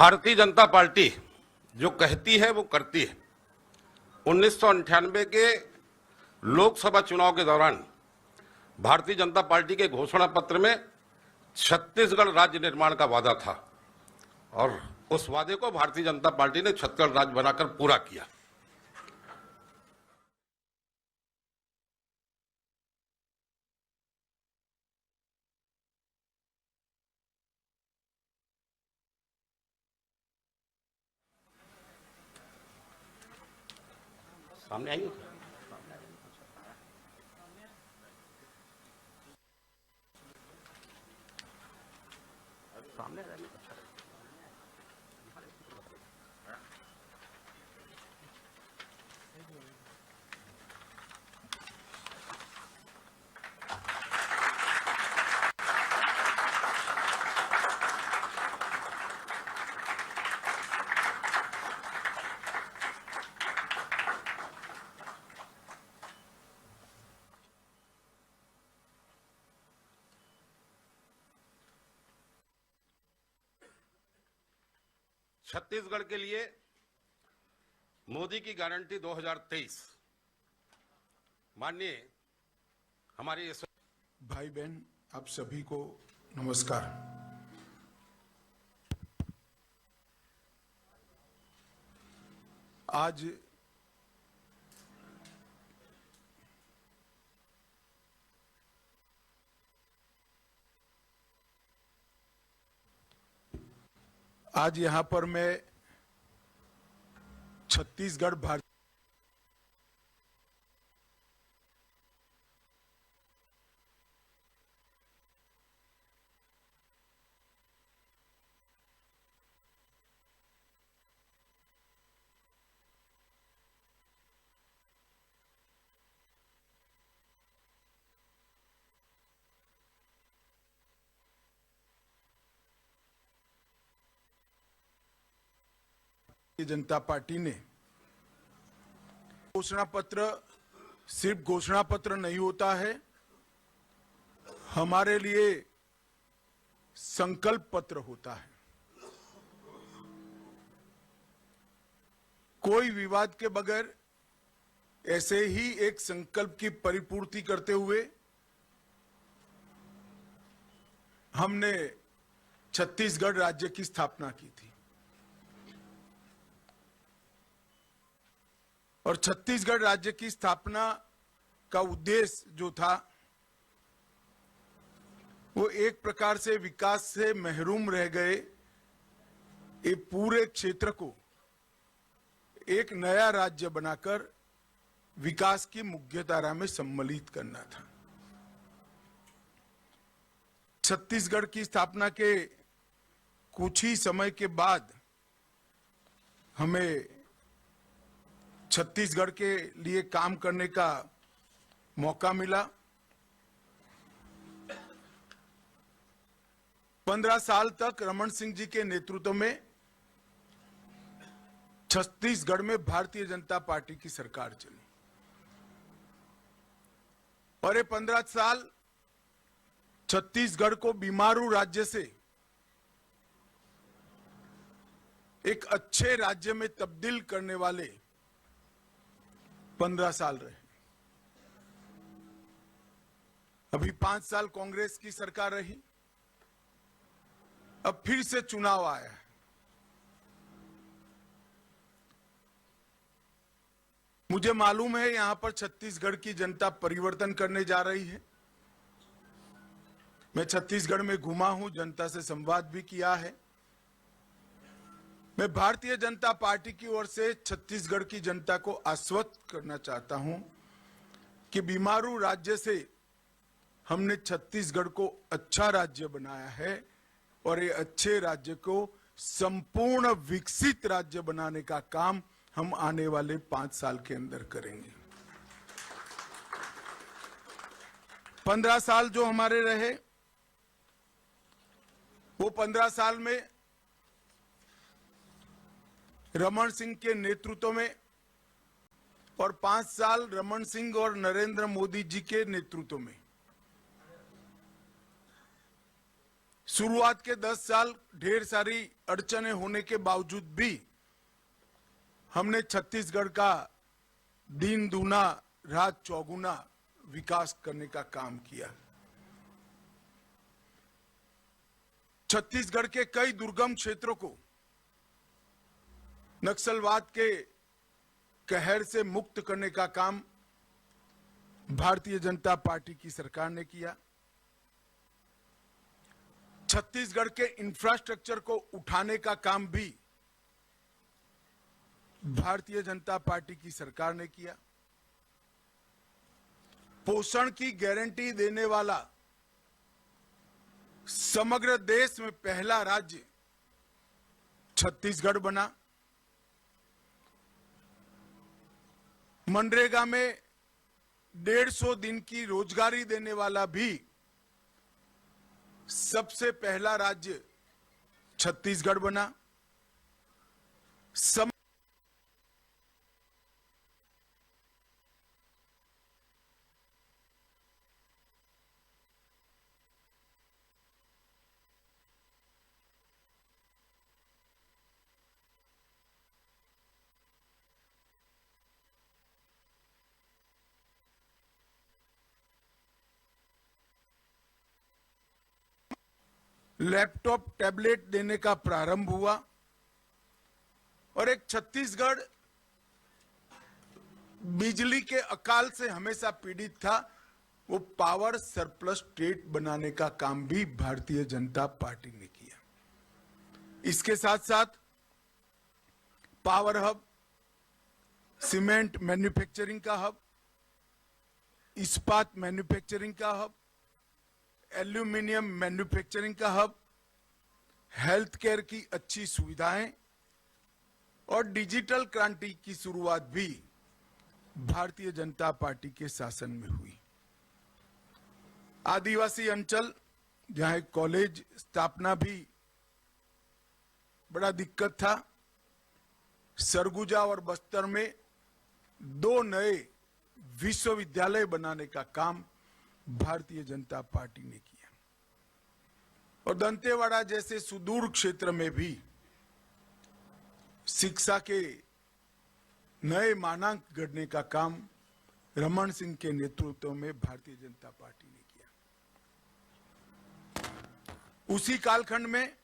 Bharatiya Janata party जो कहती है वो करती है। 1998 के लोकसभा चुनाव के दौरान भारतीय जनता पार्टी के घोषणा पत्र में छत्तीसगढ़ राज्य निर्माण का वादा था और उस वादे को भारतीय जनता पार्टी ने छत्तीसगढ़ राज्य बनाकर पूरा किया। सामने आइए। सामने आइए। छत्तीसगढ़ के लिए मोदी की गारंटी 2023। माननीय हमारे भाई बहन, आप सभी को नमस्कार। आज यहां पर मैं छत्तीसगढ़ जनता पार्टी ने घोषणा पत्र सिर्फ घोषणा पत्र नहीं होता है, हमारे लिए संकल्प पत्र होता है। कोई विवाद के बगैर ऐसे ही एक संकल्प की परिपूर्ति करते हुए हमने छत्तीसगढ़ राज्य की स्थापना की थी और छत्तीसगढ़ राज्य की स्थापना का उद्देश्य जो था वो एक प्रकार से विकास से महरूम रह गए ये पूरे क्षेत्र को एक नया राज्य बनाकर विकास की मुख्यधारा में सम्मिलित करना था। छत्तीसगढ़ की स्थापना के कुछ ही समय के बाद हमें छत्तीसगढ़ के लिए काम करने का मौका मिला। 15 साल तक रमन सिंह जी के नेतृत्व में छत्तीसगढ़ में भारतीय जनता पार्टी की सरकार चली और ये 15 साल छत्तीसगढ़ को बीमारू राज्य से एक अच्छे राज्य में तब्दील करने वाले 15 साल रहे। अभी 5 साल कांग्रेस की सरकार रही, अब फिर से चुनाव आया है। मुझे मालूम है यहां पर छत्तीसगढ़ की जनता परिवर्तन करने जा रही है। मैं छत्तीसगढ़ में घूमा हूं, जनता से संवाद भी किया है। मैं भारतीय जनता पार्टी की ओर से छत्तीसगढ़ की जनता को आश्वस्त करना चाहता हूं कि बीमारू राज्य से हमने छत्तीसगढ़ को अच्छा राज्य बनाया है और ये अच्छे राज्य को संपूर्ण विकसित राज्य बनाने का काम हम आने वाले 5 साल के अंदर करेंगे। 15 साल जो हमारे रहे वो 15 साल में रमन सिंह के नेतृत्व में और 5 साल रमन सिंह और नरेंद्र मोदी जी के नेतृत्व में शुरुआत के 10 साल ढेर सारी अड़चने होने के बावजूद भी हमने छत्तीसगढ़ का दिन दूना रात चौगुना विकास करने का काम किया। छत्तीसगढ़ के कई दुर्गम क्षेत्रों को नक्सलवाद के कहर से मुक्त करने का काम भारतीय जनता पार्टी की सरकार ने किया। छत्तीसगढ़ के इंफ्रास्ट्रक्चर को उठाने का काम भी भारतीय जनता पार्टी की सरकार ने किया। पोषण की गारंटी देने वाला समग्र देश में पहला राज्य छत्तीसगढ़ बना। मनरेगा में 150 दिन की रोजगारी देने वाला भी सबसे पहला राज्य छत्तीसगढ़ बना। लैपटॉप टैबलेट देने का प्रारंभ हुआ और एक छत्तीसगढ़ बिजली के अकाल से हमेशा पीड़ित था, वो पावर सरप्लस स्टेट बनाने का काम भी भारतीय जनता पार्टी ने किया। इसके साथ साथ पावर हब, सीमेंट मैन्युफैक्चरिंग का हब, इस्पात मैन्युफैक्चरिंग का हब, एल्यूमिनियम मैन्युफैक्चरिंग का हब, हेल्थ केयर की अच्छी सुविधाएं और डिजिटल क्रांति की शुरुआत भी भारतीय जनता पार्टी के शासन में हुई। आदिवासी अंचल जहां एक कॉलेज स्थापना भी बड़ा दिक्कत था, सरगुजा और बस्तर में 2 नए विश्वविद्यालय बनाने का काम भारतीय जनता पार्टी ने किया और दंतेवाड़ा जैसे सुदूर क्षेत्र में भी शिक्षा के नए मानक गढ़ने का काम रमन सिंह के नेतृत्व में भारतीय जनता पार्टी ने किया। उसी कालखंड में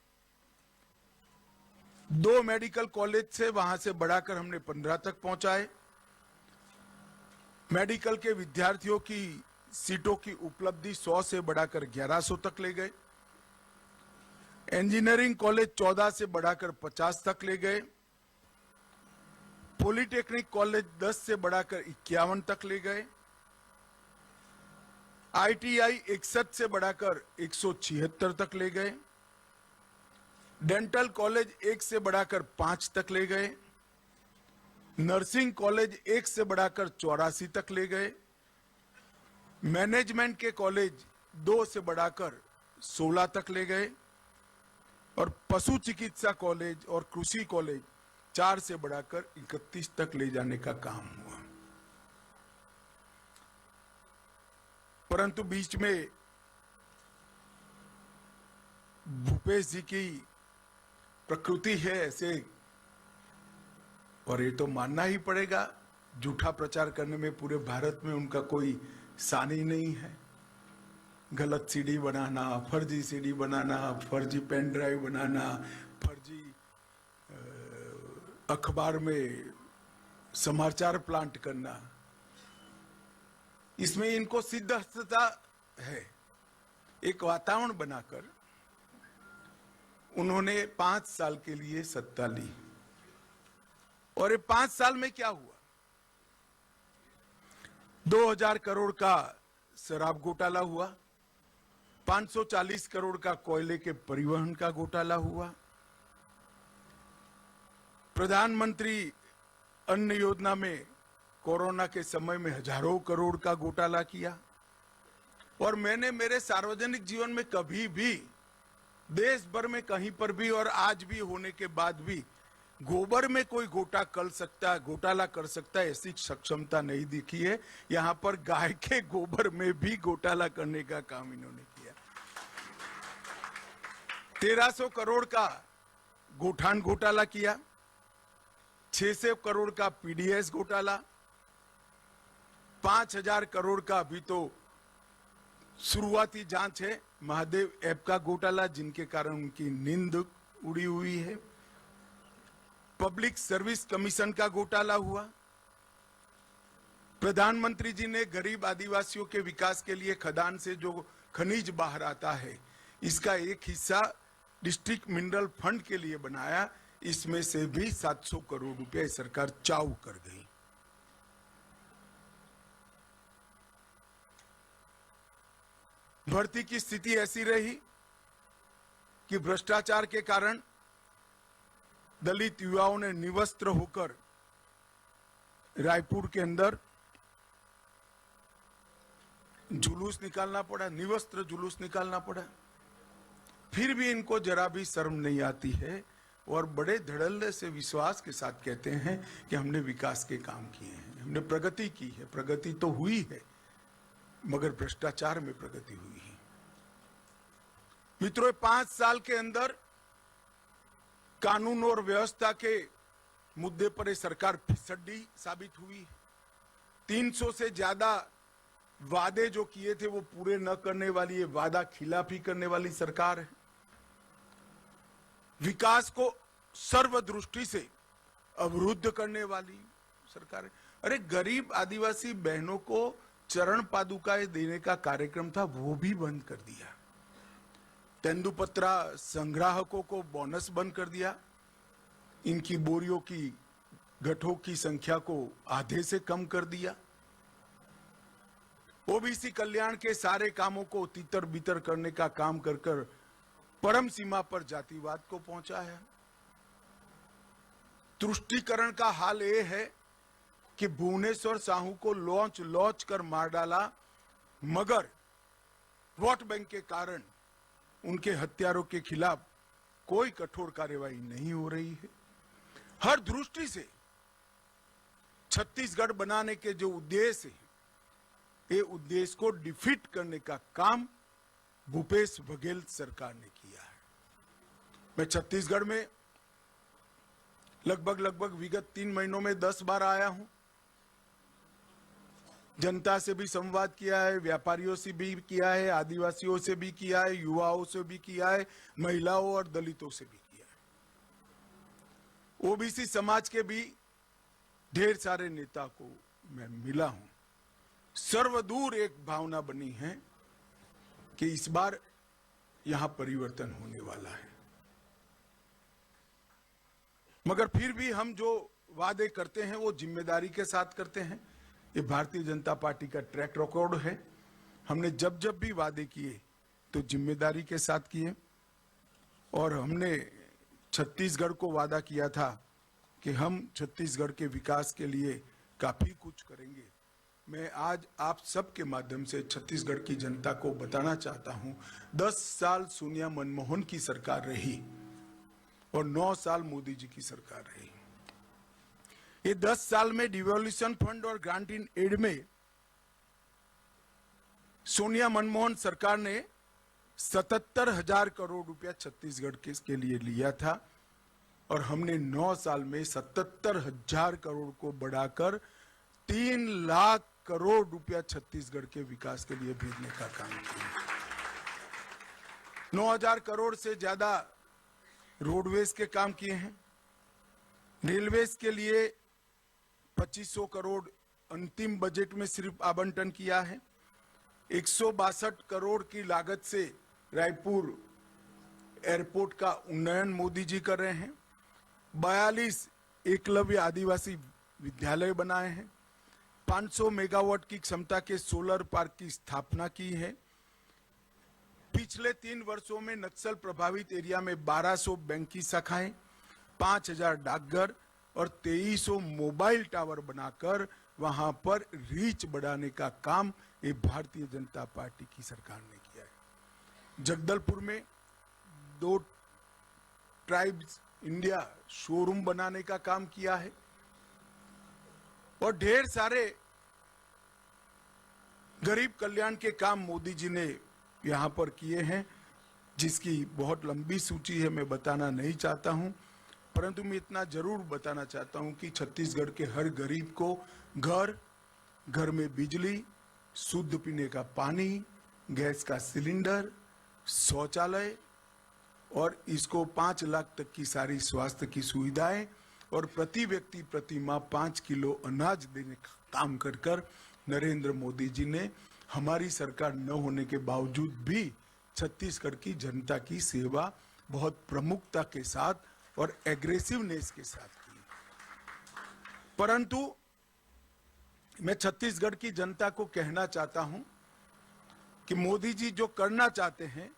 2 मेडिकल कॉलेज से वहां से बढ़ाकर हमने 15 तक पहुंचाए। मेडिकल के विद्यार्थियों की सीटों की उपलब्धि 100 से बढ़ाकर 1100 तक ले गए। इंजीनियरिंग कॉलेज 14 से बढ़ाकर 50 तक ले गए। पॉलिटेक्निक कॉलेज 10 से बढ़ाकर 51 तक ले गए। आईटीआई 61 से बढ़ाकर 176 तक ले गए। डेंटल कॉलेज 1 से बढ़ाकर 5 तक ले गए। नर्सिंग कॉलेज 1 से बढ़ाकर 84 तक ले गए। मैनेजमेंट के कॉलेज 2 से बढ़ाकर 16 तक ले गए और पशु चिकित्सा कॉलेज और कृषि कॉलेज 4 से बढ़ाकर 31 तक ले जाने का काम हुआ। परंतु बीच में भूपेश जी की प्रकृति है ऐसे, और ये तो मानना ही पड़ेगा, झूठा प्रचार करने में पूरे भारत में उनका कोई सानी नहीं है। गलत सीडी बनाना, फर्जी सीडी बनाना, फर्जी पेन ड्राइव बनाना, फर्जी अखबार में समाचार प्लांट करना, इसमें इनको सिद्धता है। एक वातावरण बनाकर उन्होंने 5 साल के लिए सत्ता ली और ये 5 साल में क्या हुआ? 2000 करोड़ का शराब घोटाला हुआ, 540 करोड़ का कोयले के परिवहन का घोटाला हुआ, प्रधानमंत्री अन्न योजना में कोरोना के समय में हजारों करोड़ का घोटाला किया। और मैंने मेरे सार्वजनिक जीवन में कभी भी देश भर में कहीं पर भी और आज भी होने के बाद भी गोबर में कोई घोटाला कर सकता है ऐसी सक्षमता नहीं दिखी है। यहां पर गाय के गोबर में भी घोटाला करने का काम इन्होंने किया। 1300 करोड़ का गोठान घोटाला किया, 600 करोड़ का पीडीएस घोटाला, 5000 करोड़ का अभी तो शुरुआती जांच है महादेव ऐप का घोटाला, जिनके कारण उनकी नींद उड़ी हुई है। पब्लिक सर्विस कमीशन का घोटाला हुआ। प्रधानमंत्री जी ने गरीब आदिवासियों के विकास के लिए खदान से जो खनिज बाहर आता है, इसका एक हिस्सा डिस्ट्रिक्ट मिनरल फंड के लिए बनाया, इसमें से भी 700 करोड़ रुपए सरकार चाऊ कर गई। भर्ती की स्थिति ऐसी रही कि भ्रष्टाचार के कारण दलित युवाओं ने निवस्त्र होकर रायपुर के अंदर जुलूस निकालना पड़ा, निवस्त्र जुलूस निकालना पड़ा। फिर भी इनको जरा भी शर्म नहीं आती है और बड़े धड़ल्ले से विश्वास के साथ कहते हैं कि हमने विकास के काम किए हैं, हमने प्रगति की है। प्रगति तो हुई है, मगर भ्रष्टाचार में प्रगति हुई है। मित्रों, 5 साल के अंदर कानून और व्यवस्था के मुद्दे पर ये सरकार फिसड्डी साबित हुई। 300 से ज्यादा वादे जो किए थे वो पूरे न करने वाली, ये वादा खिलाफी करने वाली सरकार है। विकास को सर्वदृष्टि से अवरुद्ध करने वाली सरकार है। अरे, गरीब आदिवासी बहनों को चरण पादुकाएं देने का कार्यक्रम था, वो भी बंद कर दिया। तेंदुपत्रा संग्राहकों को बोनस बंद कर दिया। इनकी बोरियों की गठों की संख्या को आधे से कम कर दिया। ओबीसी कल्याण के सारे कामों को तितर बितर करने का काम कर कर परम सीमा पर जातिवाद को पहुंचा है। तुष्टीकरण का हाल ये है कि भुवनेश्वर साहू को लॉन्च कर मार डाला, मगर वोट बैंक के कारण उनके हत्यारों के खिलाफ कोई कठोर कार्यवाही नहीं हो रही है। हर दृष्टि से छत्तीसगढ़ बनाने के जो उद्देश्य है, ये उद्देश्य को डिफीट करने का काम भूपेश बघेल सरकार ने किया है। मैं छत्तीसगढ़ में लगभग विगत 3 महीनों में 10 बार आया हूं। जनता से भी संवाद किया है, व्यापारियों से भी किया है, आदिवासियों से भी किया है, युवाओं से भी किया है, महिलाओं और दलितों से भी किया है। ओबीसी समाज के भी ढेर सारे नेता को मैं मिला हूं। सर्वदूर एक भावना बनी है कि इस बार यहां परिवर्तन होने वाला है। मगर फिर भी हम जो वादे करते हैं वो जिम्मेदारी के साथ करते हैं। ये भारतीय जनता पार्टी का ट्रैक रिकॉर्ड है। हमने जब जब भी वादे किए तो जिम्मेदारी के साथ किए। और हमने छत्तीसगढ़ को वादा किया था कि हम छत्तीसगढ़ के विकास के लिए काफी कुछ करेंगे। मैं आज आप सबके माध्यम से छत्तीसगढ़ की जनता को बताना चाहता हूं, 10 साल सोनिया मनमोहन की सरकार रही और 9 साल मोदी जी की सरकार रही। ये 10 साल में डिवोल्यूशन फंड और ग्रांट इन एड में सोनिया मनमोहन सरकार ने 77,000 करोड़ रुपया छत्तीसगढ़ के लिए लिया था और हमने 9 साल में 77,000 करोड़ को बढ़ाकर 3 लाख करोड़ रुपया छत्तीसगढ़ के विकास के लिए भेजने का काम किया। 9,000 करोड़ से ज्यादा रोडवेज के काम किए हैं। रेलवेज के लिए 2500 करोड़ अंतिम बजट में सिर्फ आवंटन किया है। 162 करोड़ की लागत से रायपुर एयरपोर्ट का उन्नयन मोदी जी कर रहे हैं। 42 एकलव्य आदिवासी विद्यालय बनाए हैं। 500 मेगावाट की क्षमता के सोलर पार्क की स्थापना की है। पिछले 3 वर्षों में नक्सल प्रभावित एरिया में 1200 बैंक की शाखाएं, 5000 डाकघर और 2300 मोबाइल टावर बनाकर वहां पर रीच बढ़ाने का काम ये भारतीय जनता पार्टी की सरकार ने किया है। जगदलपुर में 2 ट्राइब्स इंडिया शोरूम बनाने का काम किया है और ढेर सारे गरीब कल्याण के काम मोदी जी ने यहां पर किए हैं। जिसकी बहुत लंबी सूची है, मैं बताना नहीं चाहता हूं, परंतु मैं इतना जरूर बताना चाहता हूं कि छत्तीसगढ़ के हर गरीब को घर में बिजली, शुद्ध पीने का पानी, गैस का सिलेंडर, शौचालय और इसको 5 लाख तक की सारी स्वास्थ्य की सुविधाएं और प्रति व्यक्ति प्रति माह 5 किलो अनाज देने का काम कर नरेंद्र मोदी जी ने हमारी सरकार न होने के बावजूद भी छत्तीसगढ़ की जनता की सेवा बहुत प्रमुखता के साथ और एग्रेसिवनेस के साथ की। परंतु मैं छत्तीसगढ़ की जनता को कहना चाहता हूं कि मोदी जी जो करना चाहते हैं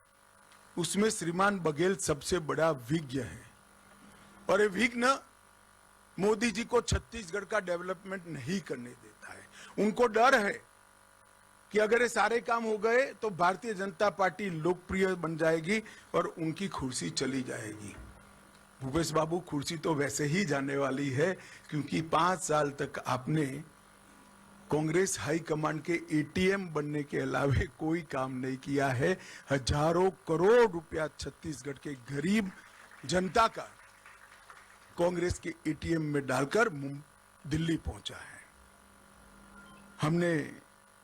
उसमें श्रीमान बघेल सबसे बड़ा विज्ञ है और ये विघ्न मोदी जी को छत्तीसगढ़ का डेवलपमेंट नहीं करने देता है। उनको डर है कि अगर ये सारे काम हो गए तो भारतीय जनता पार्टी लोकप्रिय बन जाएगी और उनकी कुर्सी चली जाएगी। भूपेश बाबू, कुर्सी तो वैसे ही जाने वाली है क्योंकि 5 साल तक आपने कांग्रेस हाईकमांड के एटीएम बनने के अलावे कोई काम नहीं किया है। हजारों करोड़ रुपया छत्तीसगढ़ के गरीब जनता का कांग्रेस के एटीएम में डालकर दिल्ली पहुंचा है। हमने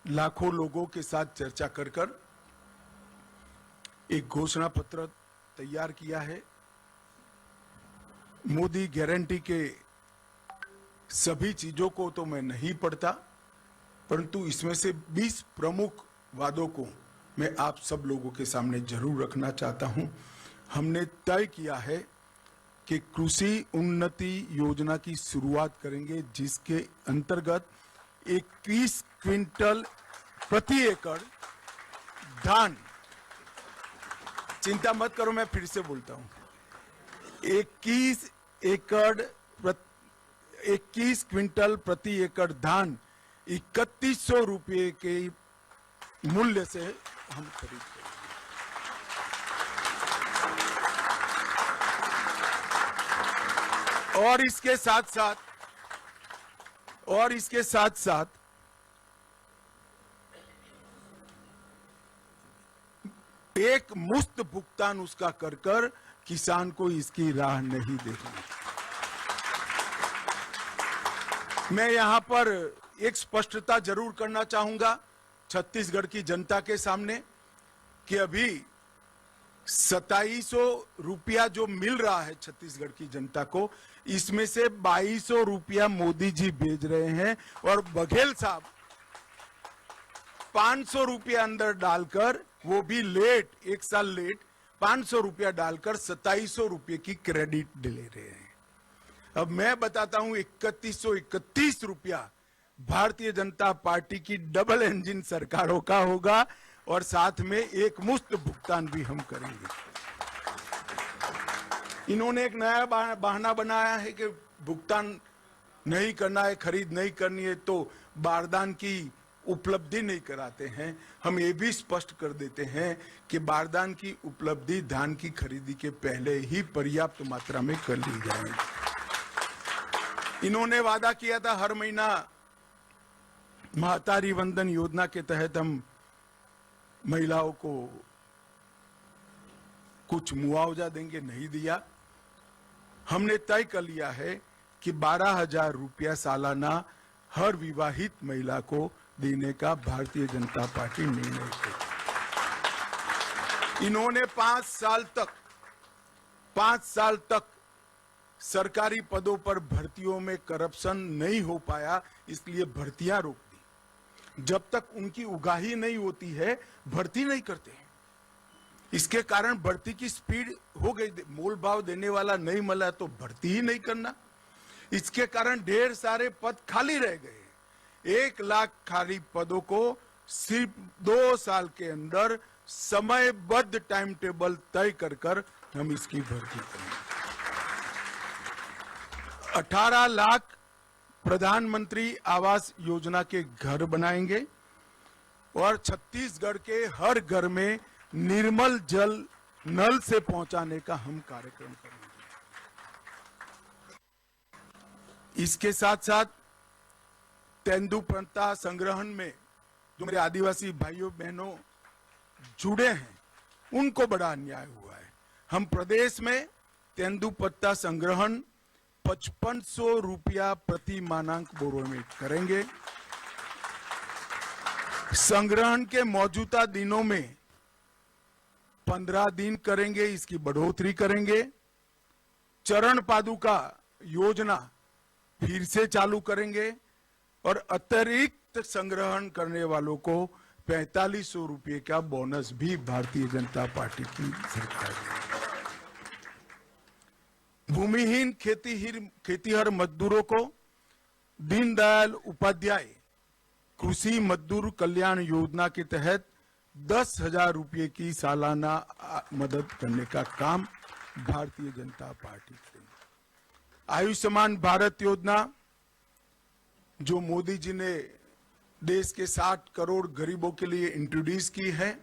लाखों लोगों के साथ चर्चा कर एक घोषणा पत्र तैयार किया है। मोदी गारंटी के सभी चीजों को तो मैं नहीं पढ़ता, परंतु इसमें से 20 प्रमुख वादों को मैं आप सब लोगों के सामने जरूर रखना चाहता हूं। हमने तय किया है कि कृषि उन्नति योजना की शुरुआत करेंगे, जिसके अंतर्गत 21 क्विंटल प्रति एकड़ धान, चिंता मत करो मैं फिर से बोलता हूं, 21 क्विंटल प्रति एकड़ धान 3100 रुपये के मूल्य से हम खरीदते हैं। और इसके साथ साथ एक मुफ्त भुगतान उसका कर किसान को इसकी राह नहीं देखनी। मैं यहां पर एक स्पष्टता जरूर करना चाहूंगा छत्तीसगढ़ की जनता के सामने कि अभी 2700 रुपया जो मिल रहा है छत्तीसगढ़ की जनता को, इसमें से 2200 रुपया मोदी जी भेज रहे हैं और बघेल साहब 500 रुपया अंदर डालकर, वो भी लेट, 1 साल लेट, 500 रुपया डालकर 2700 रुपये की क्रेडिट ले रहे हैं। अब मैं बताता हूं 3131 रुपया भारतीय जनता पार्टी की डबल इंजन सरकारों का होगा और साथ में एक मुफ्त भुगतान भी हम करेंगे। इन्होंने एक नया बहाना बनाया है कि भुगतान नहीं करना है, खरीद नहीं करनी है तो बारदान की उपलब्धि नहीं कराते हैं। हम ये भी स्पष्ट कर देते हैं कि बारदान की उपलब्धि धान की खरीदी के पहले ही पर्याप्त मात्रा में कर ली जाएगी। इन्होंने वादा किया था हर महीना महतारी वंदन योजना के तहत हम महिलाओं को कुछ मुआवजा देंगे, नहीं दिया। हमने तय कर लिया है कि 12,000 रुपया सालाना हर विवाहित महिला को देने का भारतीय जनता पार्टी निर्णय करेगी। इन्होंने 5 साल तक सरकारी पदों पर भर्तियों में करप्शन नहीं हो पाया, इसलिए भर्तियां रोक दी। जब तक उनकी उगाही नहीं होती है भर्ती नहीं करते हैं। इसके कारण भर्ती की स्पीड हो गई, मोल भाव देने वाला नहीं मिला तो भर्ती ही नहीं करना। इसके कारण ढेर सारे पद खाली रह गए। 1 लाख खाली पदों को सिर्फ 2 साल के अंदर समयबद्ध टाइम टेबल तय कर हम इसकी भर्ती करेंगे। 18 लाख प्रधानमंत्री आवास योजना के घर बनाएंगे और छत्तीसगढ़ के हर घर में निर्मल जल नल से पहुंचाने का हम कार्यक्रम करेंगे। इसके साथ साथ तेंदुपत्ता संग्रहण में जो मेरे आदिवासी भाइयों बहनों जुड़े हैं, उनको बड़ा अन्याय हुआ है। हम प्रदेश में तेंदुपत्ता संग्रहण 5500 रुपया प्रति मानक बोरों में करेंगे। संग्रहण के मौजूदा दिनों में 15 दिन करेंगे, इसकी बढ़ोतरी करेंगे। चरण पादुका योजना फिर से चालू करेंगे और अतिरिक्त संग्रहण करने वालों को 4500 रुपये का बोनस भी भारतीय जनता पार्टी की सरकार देगी। भूमिहीन खेतीहर मजदूरों को दीनदयाल उपाध्याय कृषि मजदूर कल्याण योजना के तहत 10,000 रुपये की सालाना मदद करने का काम भारतीय जनता पार्टी करेगी। आयुष्मान भारत योजना जो मोदी जी ने देश के 60 करोड़ गरीबों के लिए इंट्रोड्यूस की है,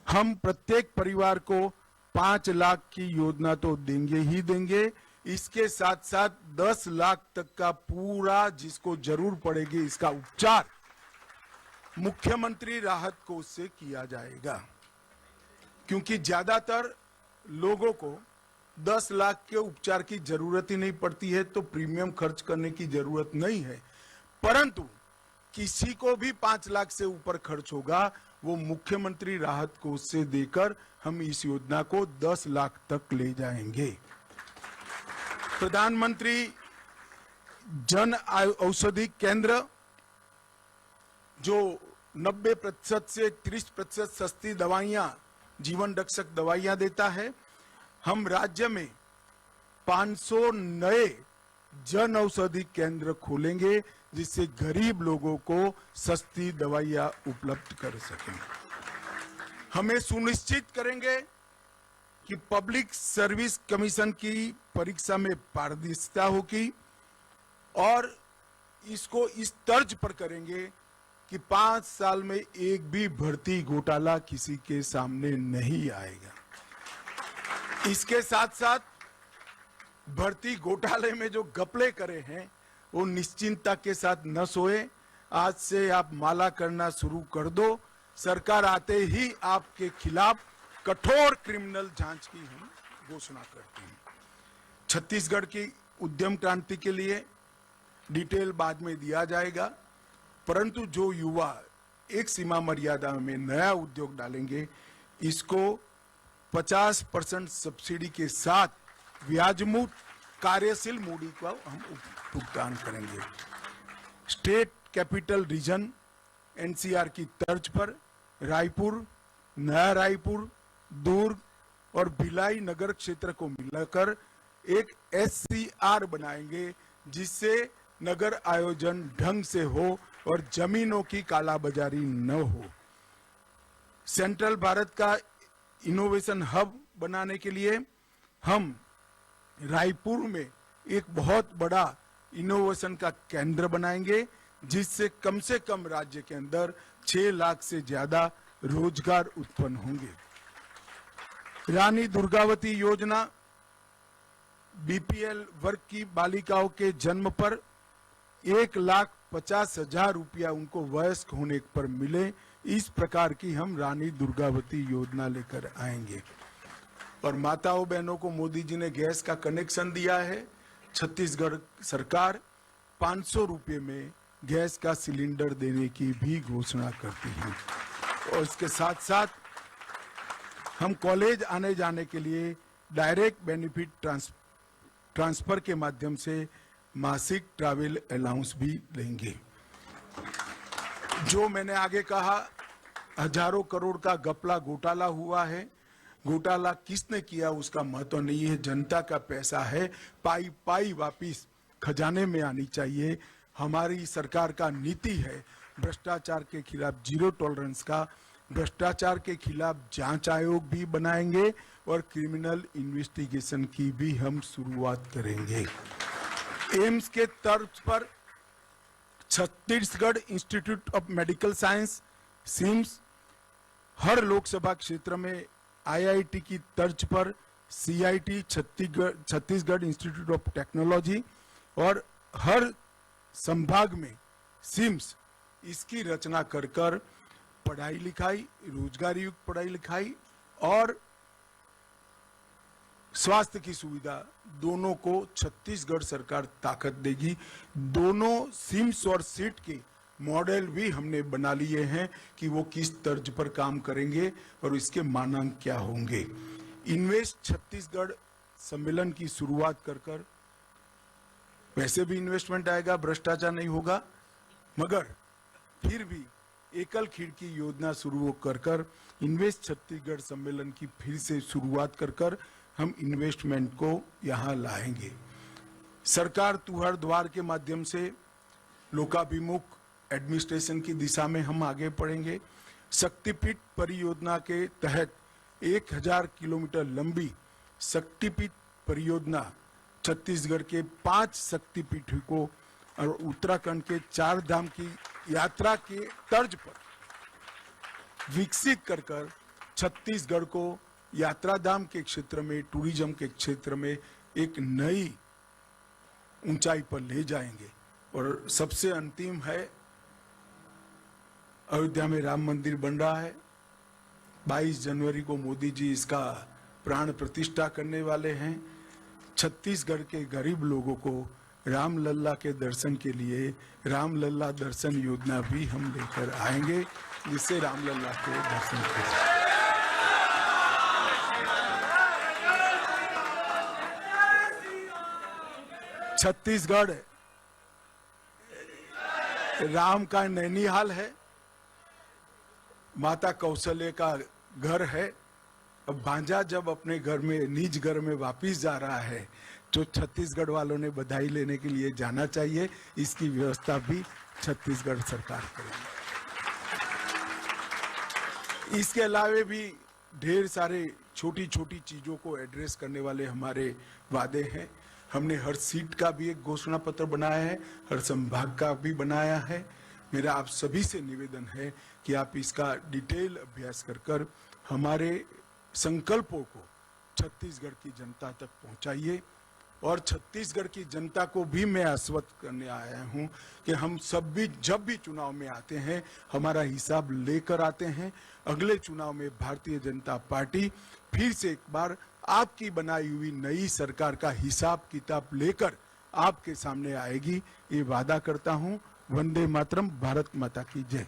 हम प्रत्येक परिवार को 5 लाख की योजना तो देंगे ही देंगे, इसके साथ साथ 10 लाख तक का पूरा जिसको जरूर पड़ेगी इसका उपचार मुख्यमंत्री राहत कोष से किया जाएगा। क्योंकि ज्यादातर लोगों को 10 लाख के उपचार की जरूरत ही नहीं पड़ती है, तो प्रीमियम खर्च करने की जरूरत नहीं है। परंतु किसी को भी 5 लाख से ऊपर खर्च होगा, वो मुख्यमंत्री राहत कोष से देकर हम इस योजना को 10 लाख तक ले जाएंगे। प्रधानमंत्री जन औषधि केंद्र जो 90% से 30% सस्ती दवाइयां, जीवन रक्षक दवाइयां देता है, हम राज्य में 500 नए जन औषधि केंद्र खोलेंगे जिससे गरीब लोगों को सस्ती दवाइयां उपलब्ध कर सकें। हमें सुनिश्चित करेंगे कि पब्लिक सर्विस कमीशन की परीक्षा में पारदर्शिता होगी और इसको इस तर्ज पर करेंगे कि 5 साल में एक भी भर्ती घोटाला किसी के सामने नहीं आएगा। इसके साथ साथ भर्ती घोटाले में जो घपले करे हैं वो निश्चिंतता के साथ न सोए। आज से आप माला करना शुरू कर दो, सरकार आते ही आपके खिलाफ कठोर क्रिमिनल जांच की हम घोषणा करते हैं। छत्तीसगढ़ की उद्यम क्रांति के लिए डिटेल बाद में दिया जाएगा, परंतु जो युवा एक सीमा मर्यादा में नया उद्योग डालेंगे, इसको 50% सब्सिडी के साथ ब्याजमुक्त कार्यशील मूडी का हम भुगतान करेंगे। स्टेट कैपिटल रीजन एनसीआर की तर्ज पर रायपुर, नया रायपुर, दुर्ग और भिलाई नगर क्षेत्र को मिलाकर एक एससीआर बनाएंगे जिससे नगर आयोजन ढंग से हो और जमीनों की कालाबाजारी न हो। सेंट्रल भारत का इनोवेशन हब बनाने के लिए हम रायपुर में एक बहुत बड़ा इनोवेशन का केंद्र बनाएंगे जिससे कम से कम राज्य के अंदर 6 लाख से ज्यादा रोजगार उत्पन्न होंगे। रानी दुर्गावती योजना बीपीएल वर्ग की बालिकाओं के जन्म पर 1,50,000 रुपया उनको वयस्क होने पर मिले, इस प्रकार की हम रानी दुर्गावती योजना लेकर आएंगे। और माताओं बहनों को मोदी जी ने गैस का कनेक्शन दिया है। छत्तीसगढ़ सरकार 500 रुपये में गैस का सिलेंडर देने की भी घोषणा करती है। और इसके साथ साथ हम कॉलेज आने जाने के लिए डायरेक्ट बेनिफिट ट्रांसफर के माध्यम से मासिक ट्रैवल अलाउंस भी लेंगे। जो मैंने आगे कहा, हजारों करोड़ का घपला घोटाला हुआ है। घोटाला किसने किया उसका महत्व नहीं है, जनता का पैसा है, पाई पाई वापिस खजाने में आनी चाहिए। हमारी सरकार का नीति है भ्रष्टाचार के खिलाफ जीरो टॉलरेंस का। भ्रष्टाचार के खिलाफ जांच आयोग भी बनाएंगे और क्रिमिनल इन्वेस्टिगेशन की भी हम शुरुआत करेंगे। एम्स के तर्ज पर Chhattisgarh institute of medical science CIMS, हर लोकसभा क्षेत्र में आईआईटी की तर्ज पर CIT Chhattisgarh institute of technology और हर संभाग में सिम्स, इसकी रचना कर पढ़ाई लिखाई, रोजगार युक्त पढ़ाई लिखाई और स्वास्थ्य की सुविधा दोनों को छत्तीसगढ़ सरकार ताकत देगी। दोनों सिम्स और सीट के मॉडल भी हमने बना लिए हैं कि वो किस तर्ज पर काम करेंगे और इसके मानांक क्या होंगे। इन्वेस्ट छत्तीसगढ़ सम्मेलन की शुरुआत कर वैसे भी इन्वेस्टमेंट आएगा, भ्रष्टाचार नहीं होगा, मगर फिर भी एकल खिड़की योजना शुरू कर इन्वेस्ट छत्तीसगढ़ सम्मेलन की फिर से शुरुआत कर हम इन्वेस्टमेंट को यहां लाएंगे। सरकार तुहर द्वार के माध्यम से लोकाभिमुख एडमिनिस्ट्रेशन की दिशा में हम आगे बढ़ेंगे। शक्तिपीठ परियोजना के तहत 1000 किलोमीटर लंबी शक्तिपीठ परियोजना छत्तीसगढ़ के 5 शक्तिपीठ को और उत्तराखंड के 4 धाम की यात्रा के तर्ज पर विकसित कर छत्तीसगढ़ को यात्रा धाम के क्षेत्र में, टूरिज्म के क्षेत्र में एक नई ऊंचाई पर ले जाएंगे। और सबसे अंतिम है, अयोध्या में राम मंदिर बन रहा है। 22 जनवरी को मोदी जी इसका प्राण प्रतिष्ठा करने वाले हैं। छत्तीसगढ़ के गरीब लोगों को रामलल्ला के दर्शन के लिए रामलल्ला दर्शन योजना भी हम लेकर आएंगे, जिससे रामलल्ला के दर्शन करें। छत्तीसगढ़ राम का नैनीहाल है, माता कौशल्या का घर है। अब भांजा जब अपने घर में, निज घर में वापिस जा रहा है, तो छत्तीसगढ़ वालों ने बधाई लेने के लिए जाना चाहिए। इसकी व्यवस्था भी छत्तीसगढ़ सरकार करेगी। इसके अलावे भी ढेर सारे छोटी छोटी चीजों को एड्रेस करने वाले हमारे वादे हैं। हमने हर सीट का भी एक घोषणा पत्र बनाया है, हर संभाग का भी बनाया है। मेरा आप सभी से निवेदन है कि आप इसका डिटेल अभ्यास कर हमारे संकल्पों को छत्तीसगढ़ की जनता तक पहुंचाइए। और छत्तीसगढ़ की जनता को भी मैं आश्वस्त करने आया हूं कि हम सब भी जब भी चुनाव में आते हैं, हमारा हिसाब लेकर आते हैं। अगले चुनाव में भारतीय जनता पार्टी फिर से एक बार आपकी बनाई हुई नई सरकार का हिसाब किताब लेकर आपके सामने आएगी, ये वादा करता हूं। वंदे मातरम, भारत माता की जय।